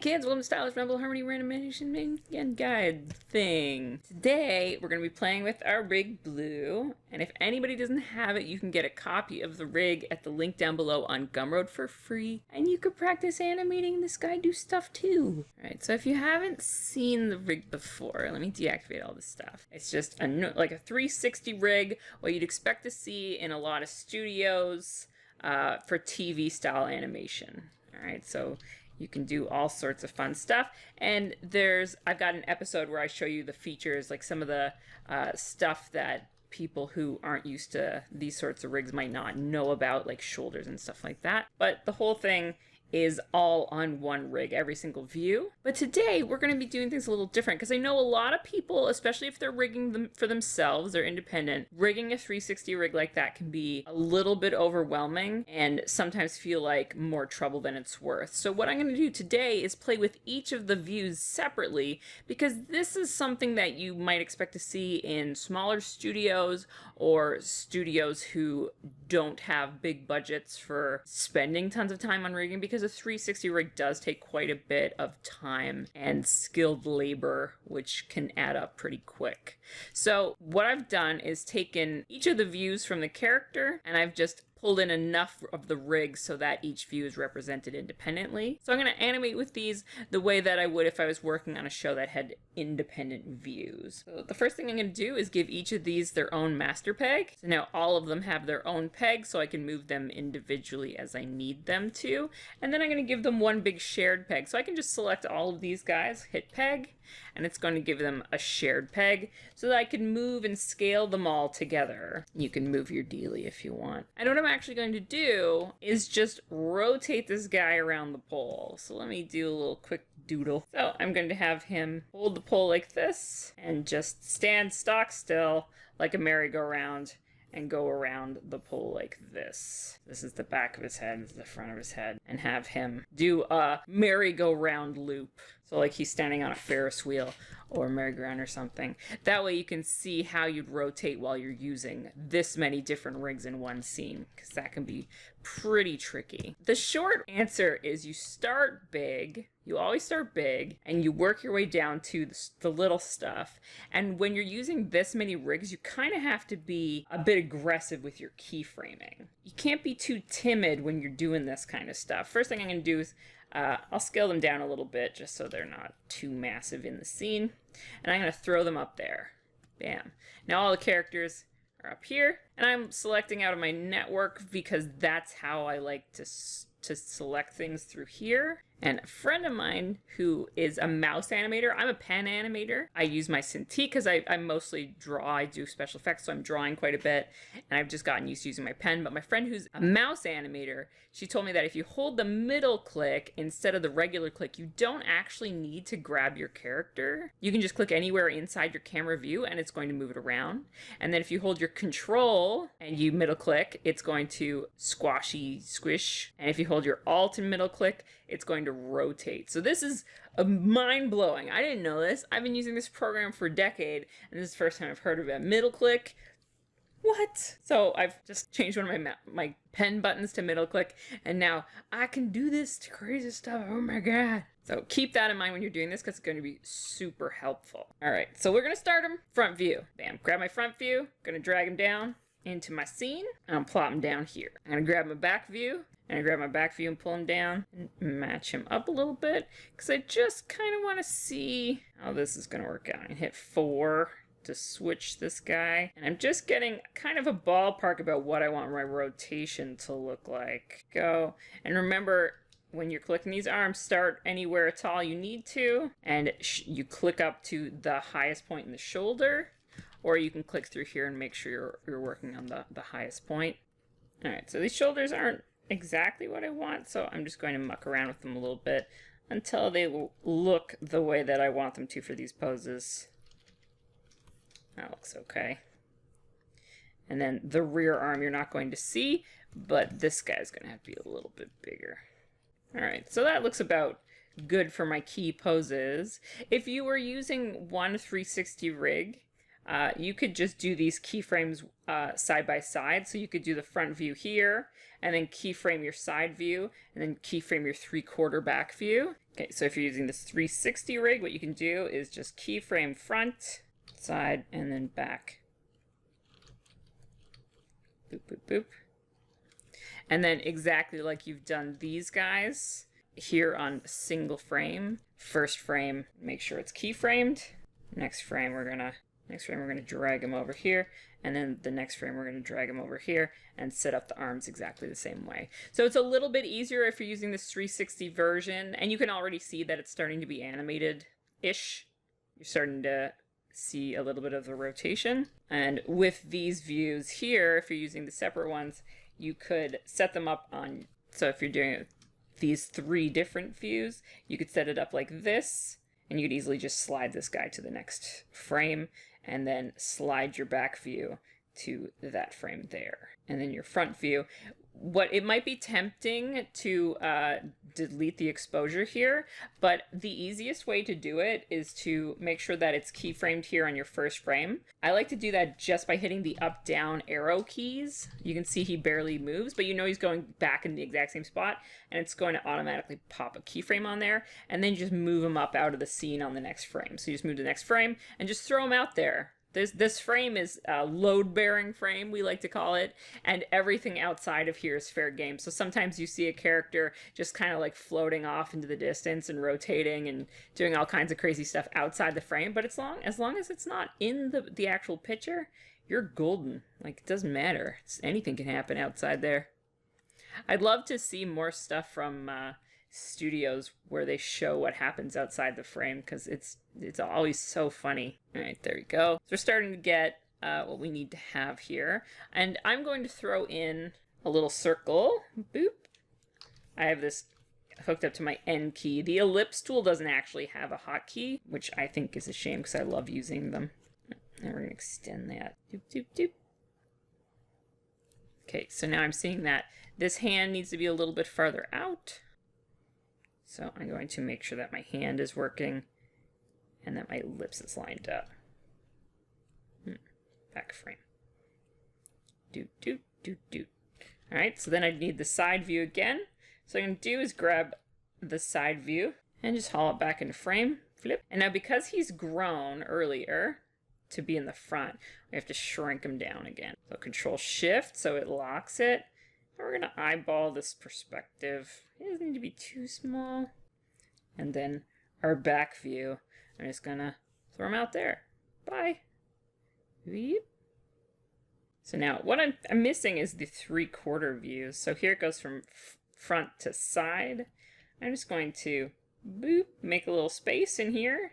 Kids, welcome to Stylish Rebel Harmony Random Animation and Guide thing. Today, we're going to be playing with our rig Blue, and if anybody doesn't have it, you can get a copy of the rig at the link down below on Gumroad for free, and you could practice animating this guy do stuff too. Alright, so if you haven't seen the rig before, let me deactivate all this stuff. It's just like a 360 rig, what you'd expect to see in a lot of studios for TV style animation. Alright, so you can do all sorts of fun stuff, and I've got an episode where I show you the features, like some of the stuff that people who aren't used to these sorts of rigs might not know about, like shoulders and stuff like that. But the whole thing is all on one rig, every single view. But today we're going to be doing things a little different, because I know a lot of people, especially if they're rigging them for themselves, they're independent, rigging a 360 rig like that can be a little bit overwhelming and sometimes feel like more trouble than it's worth. So what I'm going to do today is play with each of the views separately, because this is something that you might expect to see in smaller studios or studios who don't have big budgets for spending tons of time on rigging, because a 360 rig does take quite a bit of time and skilled labor, which can add up pretty quick. So what I've done is taken each of the views from the character, and I've just pulled in enough of the rig so that each view is represented independently. So I'm going to animate with these the way that I would if I was working on a show that had independent views. So the first thing I'm going to do is give each of these their own master peg. So now all of them have their own peg, so I can move them individually as I need them to. And then I'm going to give them one big shared peg. So I can just select all of these guys, hit peg, and it's going to give them a shared peg so that I can move and scale them all together. You can move your dealie if you want. And what I'm actually going to do is just rotate this guy around the pole. So let me do a little quick doodle. So I'm going to have him hold the pole like this and just stand stock still like a merry-go-round and go around the pole like this. This is the back of his head, this is the front of his head, and have him do a merry-go-round loop. So like he's standing on a Ferris wheel or a merry-go-round or something. That way you can see how you'd rotate while you're using this many different rigs in one scene, because that can be pretty tricky. The short answer is you start big. You always start big, and you work your way down to the little stuff. And when you're using this many rigs, you kind of have to be a bit aggressive with your keyframing. You can't be too timid when you're doing this kind of stuff. First thing I'm going to do is I'll scale them down a little bit just so they're not too massive in the scene. And I'm going to throw them up there. Bam. Now all the characters are up here, and I'm selecting out of my network because that's how I like to select things through here. And a friend of mine who is a mouse animator, I'm a pen animator. I use my Cintiq because I mostly draw. I do special effects, so I'm drawing quite a bit, and I've just gotten used to using my pen. But my friend who's a mouse animator, she told me that if you hold the middle click instead of the regular click, you don't actually need to grab your character. You can just click anywhere inside your camera view and it's going to move it around. And then if you hold your control and you middle click, it's going to squashy squish. And if you hold your alt and middle click, it's going to rotate. So this is mind-blowing. I didn't know this. I've been using this program for a decade, and this is the first time I've heard of it. Middle click. What? So I've just changed one of my pen buttons to middle click, and now I can do this crazy stuff. Oh my god. So keep that in mind when you're doing this, because it's going to be super helpful. All right, so we're going to start him front view. Bam. Grab my front view. Going to drag him down into my scene, and I'll plop him down here. I'm going to grab my back view, and I grab my back view and pull him down and match him up a little bit, because I just kind of want to see how this is going to work out. And hit 4 to switch this guy. And I'm just getting kind of a ballpark about what I want my rotation to look like. Go. And remember, when you're clicking these arms, start anywhere at all you need to, and you click up to the highest point in the shoulder, or you can click through here and make sure you're working on the highest point. All right, so these shoulders aren't exactly what I want, so I'm just going to muck around with them a little bit until they look the way that I want them to for these poses. That looks okay. And then the rear arm you're not going to see, but this guy's going to have to be a little bit bigger. All right, so that looks about good for my key poses. If you were using one 360 rig, you could just do these keyframes side by side. So you could do the front view here, and then keyframe your side view, and then keyframe your 3/4 back view. Okay, so if you're using this 360 rig, what you can do is just keyframe front, side, and then back. Boop, boop, boop. And then exactly like you've done these guys here on single frame. First frame, make sure it's keyframed. Next frame, we're gonna drag them over here. And then the next frame, we're gonna drag them over here and set up the arms exactly the same way. So it's a little bit easier if you're using this 360 version, and you can already see that it's starting to be animated-ish. You're starting to see a little bit of the rotation. And with these views here, if you're using the separate ones, you could set them up on, so if you're doing these 3 different views, you could set it up like this, and you could easily just slide this guy to the next frame, and then slide your back view to that frame there. And then your front view. It might be tempting to delete the exposure here, but the easiest way to do it is to make sure that it's keyframed here on your first frame. I like to do that just by hitting the up down arrow keys. You can see he barely moves, but you know he's going back in the exact same spot, and it's going to automatically pop a keyframe on there, and then you just move him up out of the scene on the next frame. So you just move to the next frame and just throw him out there. This frame is a load-bearing frame, we like to call it, and everything outside of here is fair game. So sometimes you see a character just kind of like floating off into the distance and rotating and doing all kinds of crazy stuff outside the frame, but as long as it's not in the actual picture, you're golden. Like, it doesn't matter. Anything can happen outside there. I'd love to see more stuff from studios where they show what happens outside the frame, because it's always so funny. All right, there we go. So we're starting to get what we need to have here, and I'm going to throw in a little circle. Boop. I have this hooked up to my N key. The ellipse tool doesn't actually have a hotkey, which I think is a shame because I love using them. And we're gonna extend that. Doop, doop, doop. Okay, so now I'm seeing that this hand needs to be a little bit farther out. So I'm going to make sure that my hand is working and that my ellipse is lined up. Back frame. Doot, doot, doot, doot. All right, so then I need the side view again. So what I'm going to do is grab the side view and just haul it back into frame. Flip. And now because he's grown earlier to be in the front, we have to shrink him down again. So Control Shift so it locks it. And we're going to eyeball this perspective. It doesn't need to be too small. And then our back view, I'm just going to throw him out there. Bye. Weep. So now what I'm missing is the 3/4 views. So here it goes from front to side. I'm just going to boop, make a little space in here.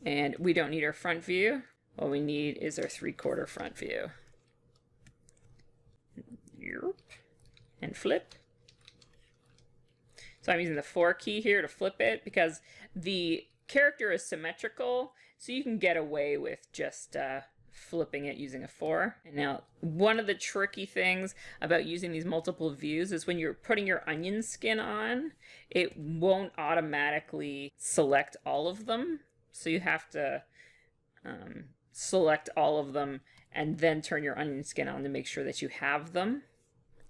And we don't need our front view. What we need is our 3/4 front view. And flip. So I'm using the 4 key here to flip it because the character is symmetrical, so you can get away with just flipping it using a 4. And now, one of the tricky things about using these multiple views is when you're putting your onion skin on, it won't automatically select all of them. So you have to select all of them and then turn your onion skin on to make sure that you have them.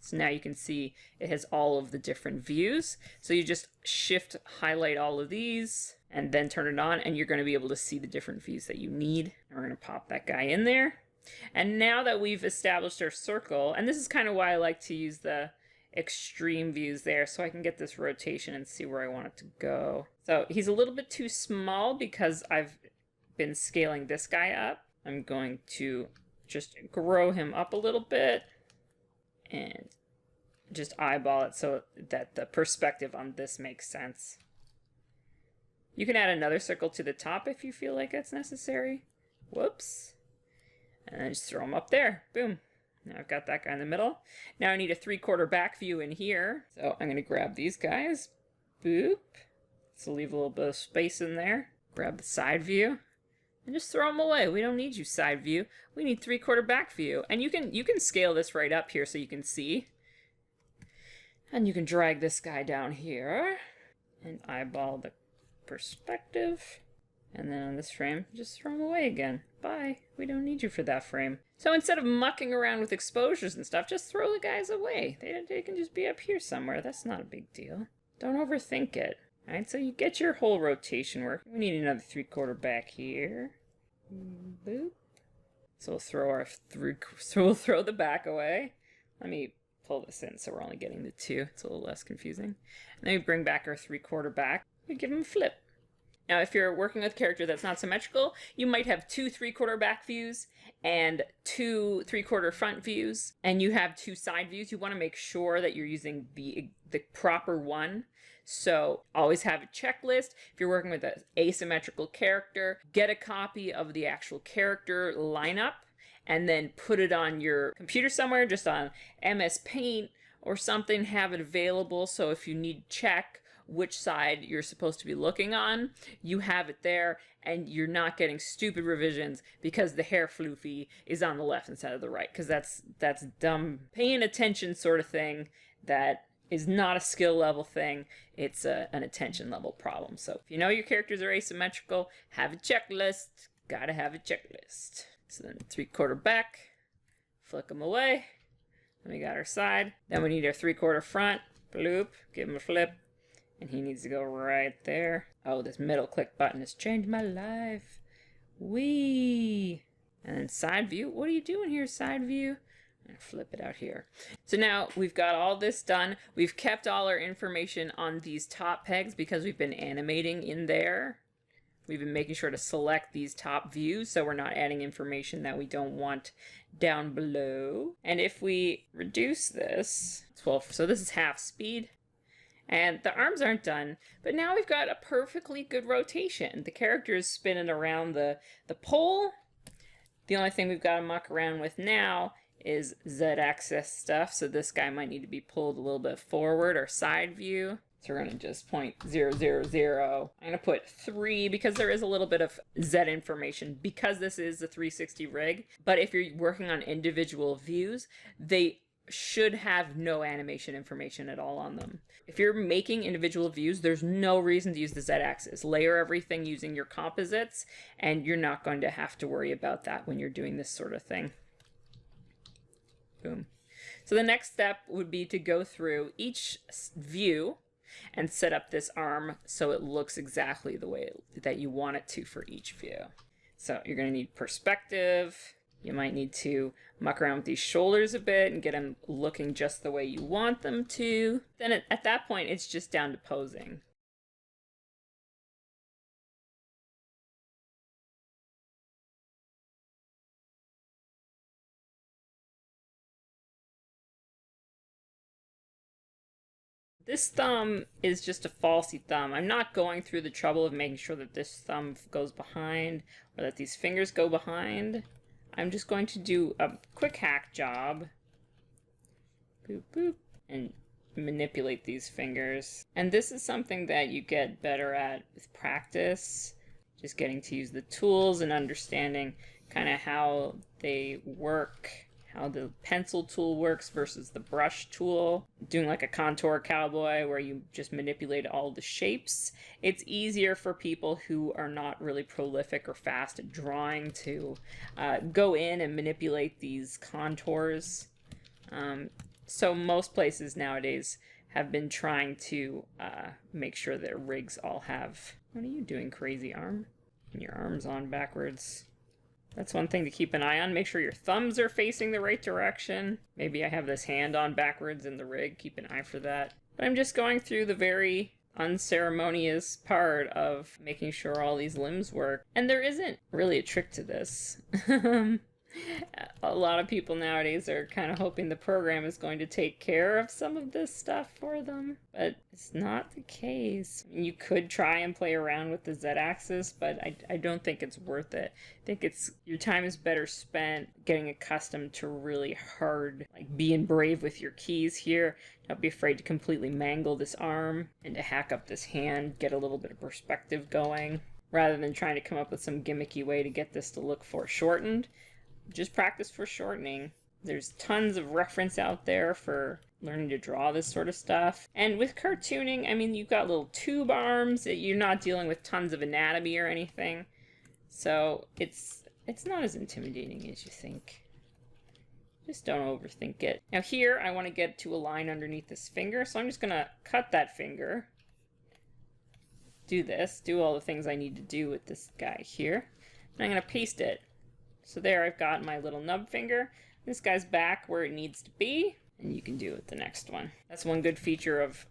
So now you can see it has all of the different views. So you just shift highlight all of these and then turn it on, and you're going to be able to see the different views that you need. And we're going to pop that guy in there. And now that we've established our circle, and this is kind of why I like to use the extreme views there, so I can get this rotation and see where I want it to go. So he's a little bit too small because I've been scaling this guy up. I'm going to just grow him up a little bit and just eyeball it so that the perspective on this makes sense. You can add another circle to the top if you feel like that's necessary. Whoops. And then just throw him up there. Boom. Now I've got that guy in the middle. Now I need a 3/4 back view in here. So I'm going to grab these guys. Boop. So leave a little bit of space in there. Grab the side view. And just throw them away. We don't need you side view. We need 3/4 back view. And you can scale this right up here so you can see. And you can drag this guy down here and eyeball the perspective. And then on this frame, just throw them away again. Bye. We don't need you for that frame. So instead of mucking around with exposures and stuff, just throw the guys away. They can just be up here somewhere. That's not a big deal. Don't overthink it. All right, so you get your whole rotation work. We need another 3/4 back here. Boop. So we'll throw the back away. Let me pull this in so we're only getting the 2. It's a little less confusing. And then we bring back our 3/4 back. We give them a flip. Now, if you're working with a character that's not symmetrical, you might have 2 3/4 back views and 2 3/4 front views, and you have 2 side views. You want to make sure that you're using the proper one. So always have a checklist. If you're working with an asymmetrical character, get a copy of the actual character lineup and then put it on your computer somewhere, just on MS Paint or something, have it available. So if you need to check which side you're supposed to be looking on, you have it there, and you're not getting stupid revisions because the hair floofy is on the left instead of the right, because that's dumb paying attention sort of thing that is not a skill level thing. It's an attention level problem. So if you know your characters are asymmetrical, have a checklist. Gotta have a checklist. So then 3/4 back, flick them away. Then we got our side. Then we need our 3/4 front. Bloop, give him a flip. And he needs to go right there. Oh, this middle click button has changed my life. Whee! And then side view. What are you doing here, side view? I'm gonna flip it out here. So now we've got all this done. We've kept all our information on these top pegs because we've been animating in there. We've been making sure to select these top views so we're not adding information that we don't want down below. And if we reduce this, well, so this is half speed. And the arms aren't done, but now we've got a perfectly good rotation. The character is spinning around the pole. The only thing we've got to muck around with now is Z-axis stuff. So this guy might need to be pulled a little bit forward or side view. So we're going to just point 0, 0, 0. I'm going to put 3 because there is a little bit of Z information because this is a 360 rig. But if you're working on individual views, they should have no animation information at all on them. If you're making individual views, there's no reason to use the Z-axis. Layer everything using your composites, and you're not going to have to worry about that when you're doing this sort of thing. Boom. So the next step would be to go through each view and set up this arm so it looks exactly the way that you want it to for each view. So you're going to need perspective. You might need to muck around with these shoulders a bit and get them looking just the way you want them to. Then at that point, it's just down to posing. This thumb is just a falsy thumb. I'm not going through the trouble of making sure that this thumb goes behind or that these fingers go behind. I'm just going to do a quick hack job. Boop, boop. And manipulate these fingers. And this is something that you get better at with practice. Just getting to use the tools and understanding kind of how they work. How the pencil tool works versus the brush tool. Doing like a contour cowboy where you just manipulate all the shapes. It's easier for people who are not really prolific or fast at drawing to go in and manipulate these contours. So most places nowadays have been trying to make sure their rigs all have... What are you doing, crazy arm? And your arm's on backwards. That's one thing to keep an eye on. Make sure your thumbs are facing the right direction. Maybe I have this hand on backwards in the rig. Keep an eye for that. But I'm just going through the very unceremonious part of making sure all these limbs work. And there isn't really a trick to this. A lot of people nowadays are kind of hoping the program is going to take care of some of this stuff for them, but it's not the case. I mean, you could try and play around with the Z-axis, but I don't think it's worth it. I think your time is better spent getting accustomed to really hard, like being brave with your keys here. Don't be afraid to completely mangle this arm and to hack up this hand, get a little bit of perspective going, rather than trying to come up with some gimmicky way to get this to look foreshortened. Just practice foreshortening. There's tons of reference out there for learning to draw this sort of stuff. And with cartooning, I mean, you've got little tube arms. You're not dealing with tons of anatomy or anything. So it's not as intimidating as you think. Just don't overthink it. Now here, I want to get to a line underneath this finger, so I'm just going to cut that finger. Do this, do all the things I need to do with this guy here. And I'm going to paste it. So there I've got my little nub finger. This guy's back where it needs to be, and you can do it with the next one. That's one good feature of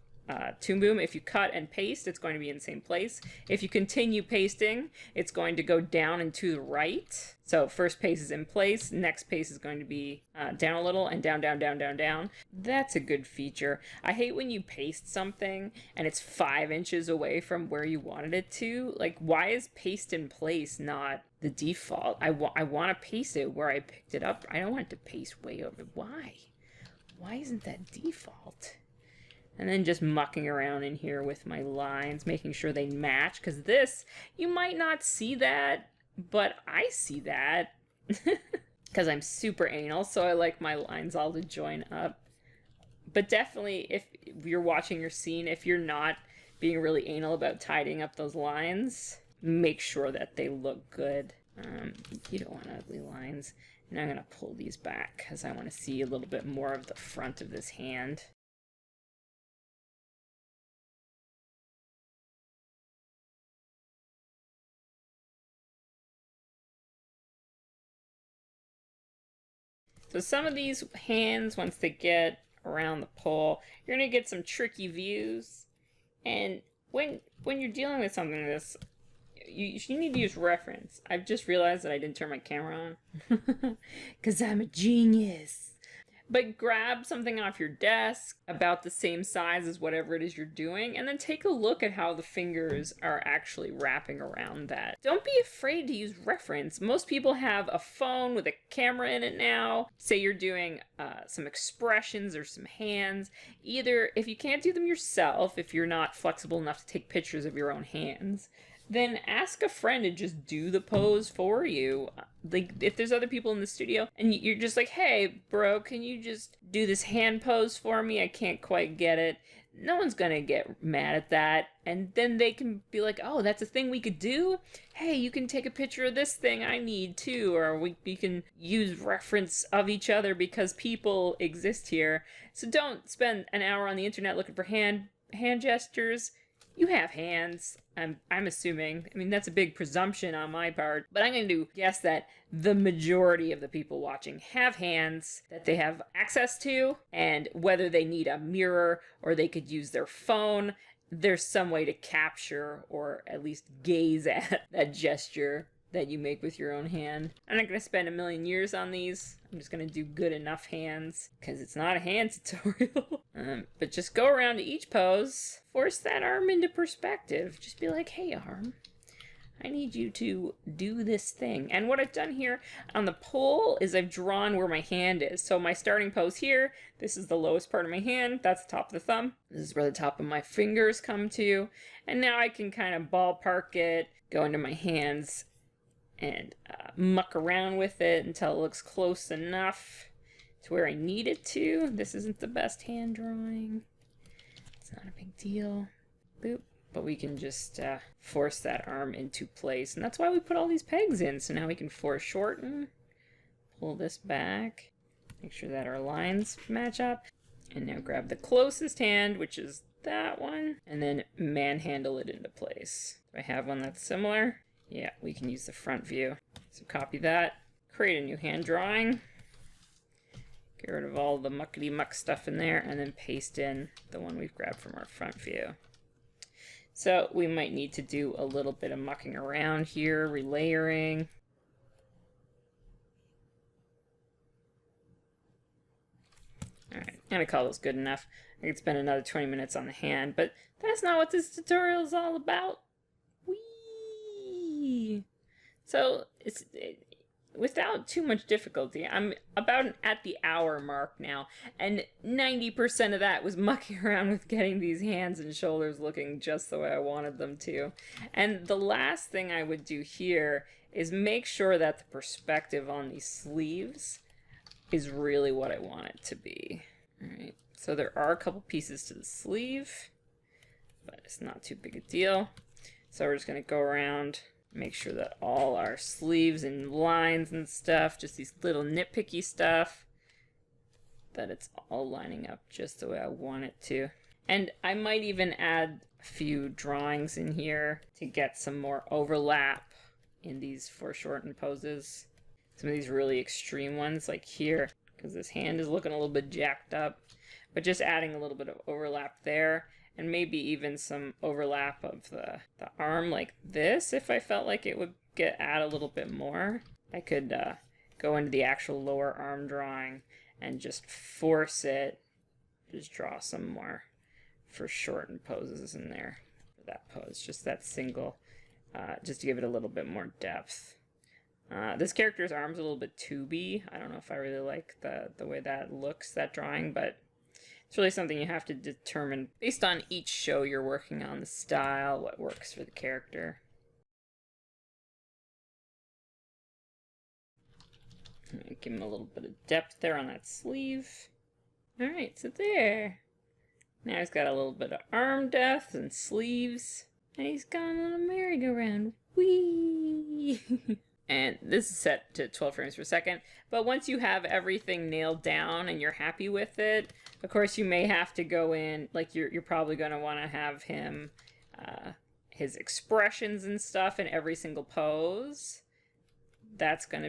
Toonboom. If you cut and paste, it's going to be in the same place. If you continue pasting, it's going to go down and to the right. So first paste is in place, next paste is going to be down a little, and down, down, down, down, down. That's a good feature. I hate when you paste something and it's 5 inches away from where you wanted it to. Like, why is paste in place not the default? I want to paste it where I picked it up. I don't want it to paste way over. Why? Why isn't that default? And then just mucking around in here with my lines, making sure they match, because this, you might not see that, but I see that, because I'm super anal, so I like my lines all to join up. But definitely, if you're watching your scene, if you're not being really anal about tidying up those lines, make sure that they look good. You don't want ugly lines. And I'm going to pull these back, because I want to see a little bit more of the front of this hand. So some of these hands, once they get around the pole, you're going to get some tricky views. And when you're dealing with something like this, you need to use reference. I've just realized that I didn't turn my camera on. Because I'm a genius. But grab something off your desk about the same size as whatever it is you're doing, and then take a look at how the fingers are actually wrapping around that. Don't be afraid to use reference. Most people have a phone with a camera in it now. Say you're doing some expressions or some hands. Either, if you can't do them yourself, if you're not flexible enough to take pictures of your own hands, then ask a friend to just do the pose for you. Like, if there's other people in the studio and you're just like, hey, bro, can you just do this hand pose for me? I can't quite get it. No one's gonna get mad at that. And then they can be like, oh, that's a thing we could do? Hey, you can take a picture of this thing I need too. Or we can use reference of each other because people exist here. So don't spend an hour on the internet looking for hand gestures. You have hands, I'm assuming. I mean, that's a big presumption on my part, but I'm going to guess that the majority of the people watching have hands that they have access to, and whether they need a mirror or they could use their phone, there's some way to capture or at least gaze at that gesture that you make with your own hand. I'm not going to spend a million years on these. I'm just going to do good enough hands because it's not a hand tutorial. But just go around to each pose, force that arm into perspective. Just be like, hey arm, I need you to do this thing. And what I've done here on the pole is I've drawn where my hand is. So my starting pose here, this is the lowest part of my hand. That's the top of the thumb. This is where the top of my fingers come to. And now I can kind of ballpark it, go into my hands, and muck around with it until it looks close enough to where I need it to. This isn't the best hand drawing. It's not a big deal. Boop. But we can just force that arm into place. And that's why we put all these pegs in. So now we can foreshorten, pull this back, make sure that our lines match up. And now grab the closest hand, which is that one, and then manhandle it into place. Do I have one that's similar? Yeah, we can use the front view. So copy that, create a new hand drawing, get rid of all the muckety-muck stuff in there, and then paste in the one we've grabbed from our front view. So we might need to do a little bit of mucking around here, relayering. Alright, I'm gonna call this good enough. I could spend another 20 minutes on the hand, but that's not what this tutorial is all about. So it's without too much difficulty. I'm about at the hour mark now, and 90% of that was mucking around with getting these hands and shoulders looking just the way I wanted them to. And the last thing I would do here is make sure that the perspective on these sleeves is really what I want it to be. All right, so there are a couple pieces to the sleeve, but it's not too big a deal. So we're just going to go around, make sure that all our sleeves and lines and stuff, just these little nitpicky stuff, that it's all lining up just the way I want it to. And I might even add a few drawings in here to get some more overlap in these foreshortened poses. Some of these really extreme ones, like here, because this hand is looking a little bit jacked up. But just adding a little bit of overlap there, and maybe even some overlap of the arm like this, if I felt like it would add a little bit more. I could go into the actual lower arm drawing and just force it, just draw some more foreshortened poses in there for that pose, just that single, just to give it a little bit more depth. This character's arm's a little bit tubey. I don't know if I really like the way that looks, that drawing, but it's really something you have to determine based on each show you're working on, the style, what works for the character. Give him a little bit of depth there on that sleeve. Alright, so there. Now he's got a little bit of arm depth and sleeves. And he's gone on a merry-go-round. Whee! And this is set to 12 frames per second. But once you have everything nailed down and you're happy with it, of course you may have to go in, like you're probably going to want to have him, his expressions and stuff in every single pose. That's going to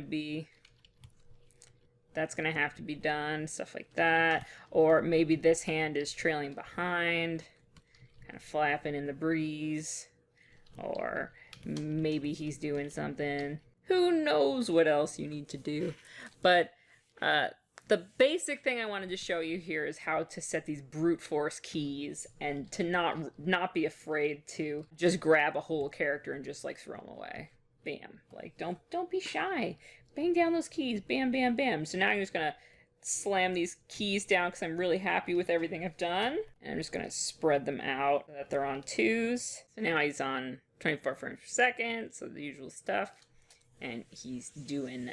have to be done, stuff like that. Or maybe this hand is trailing behind, kind of flapping in the breeze. Or maybe he's doing something. Who knows what else you need to do. But the basic thing I wanted to show you here is how to set these brute force keys and to not be afraid to just grab a whole character and just like throw them away. Bam. Like don't be shy. Bang down those keys. Bam, bam, bam. So now I'm just going to slam these keys down because I'm really happy with everything I've done. And I'm just going to spread them out so that they're on 2s. So now he's on 24 frames per second, so the usual stuff. And he's doing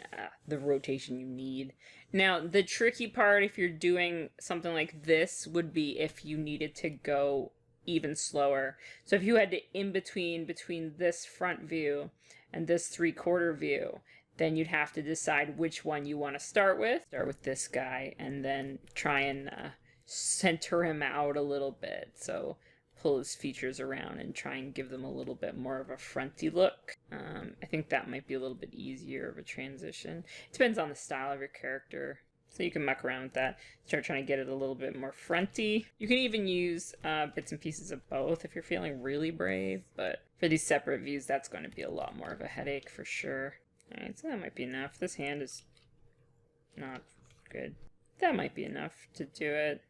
the rotation you need. Now, the tricky part if you're doing something like this would be if you needed to go even slower. So if you had to in between this front view and this 3/4 view, then you'd have to decide which one you want to start with. Start with this guy and then try and center him out a little bit. So pull his features around and try and give them a little bit more of a fronty look. I think that might be a little bit easier of a transition. It depends on the style of your character. So you can muck around with that. Start trying to get it a little bit more fronty. You can even use bits and pieces of both if you're feeling really brave. But for these separate views, that's going to be a lot more of a headache for sure. Alright, so that might be enough. This hand is not good. That might be enough to do it.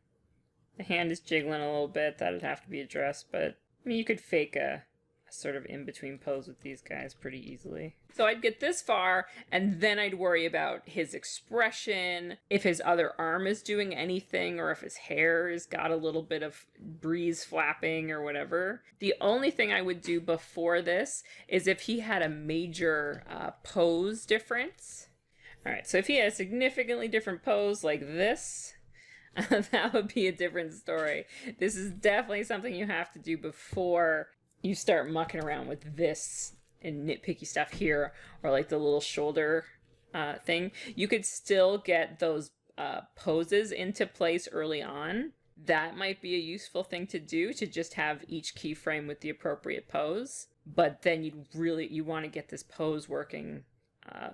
The hand is jiggling a little bit. That'd have to be addressed, but I mean, you could fake a sort of in-between pose with these guys pretty easily. So I'd get this far, and then I'd worry about his expression, if his other arm is doing anything, or if his hair has got a little bit of breeze flapping or whatever. The only thing I would do before this is if he had a major pose difference. All right, so if he had a significantly different pose like this, that would be a different story. This is definitely something you have to do before you start mucking around with this and nitpicky stuff here, or like the little shoulder thing. You could still get those poses into place early on. That might be a useful thing to do, to just have each keyframe with the appropriate pose. But then you want to get this pose working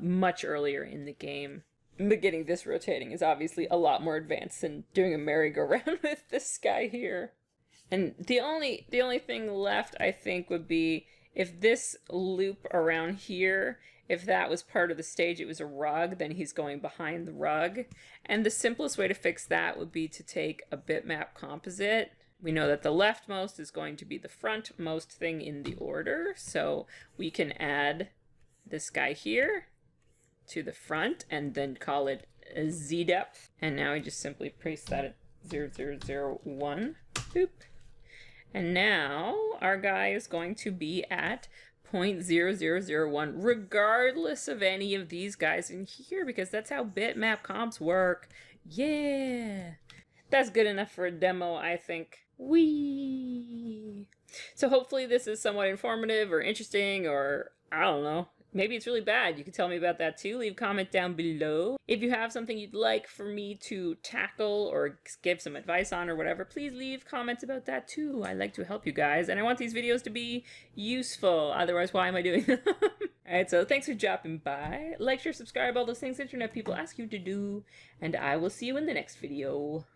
much earlier in the game. But getting this rotating is obviously a lot more advanced than doing a merry-go-round with this guy here. And the only thing left, I think, would be if this loop around here, if that was part of the stage, it was a rug, then he's going behind the rug. And the simplest way to fix that would be to take a bitmap composite. We know that the leftmost is going to be the frontmost thing in the order, so we can add this guy here to the front and then call it a Z depth. And now we just simply place that at 0001. Boop. And now our guy is going to be at 0.0001 regardless of any of these guys in here, because that's how bitmap comps work. Yeah. That's good enough for a demo, I think. Whee! So hopefully this is somewhat informative or interesting, or I don't know, maybe it's really bad. You can tell me about that too. Leave a comment down below. If you have something you'd like for me to tackle or give some advice on or whatever, please leave comments about that too. I like to help you guys, and I want these videos to be useful. Otherwise, why am I doing them? Alright, so thanks for dropping by. Like, share, subscribe, all those things internet people ask you to do, and I will see you in the next video.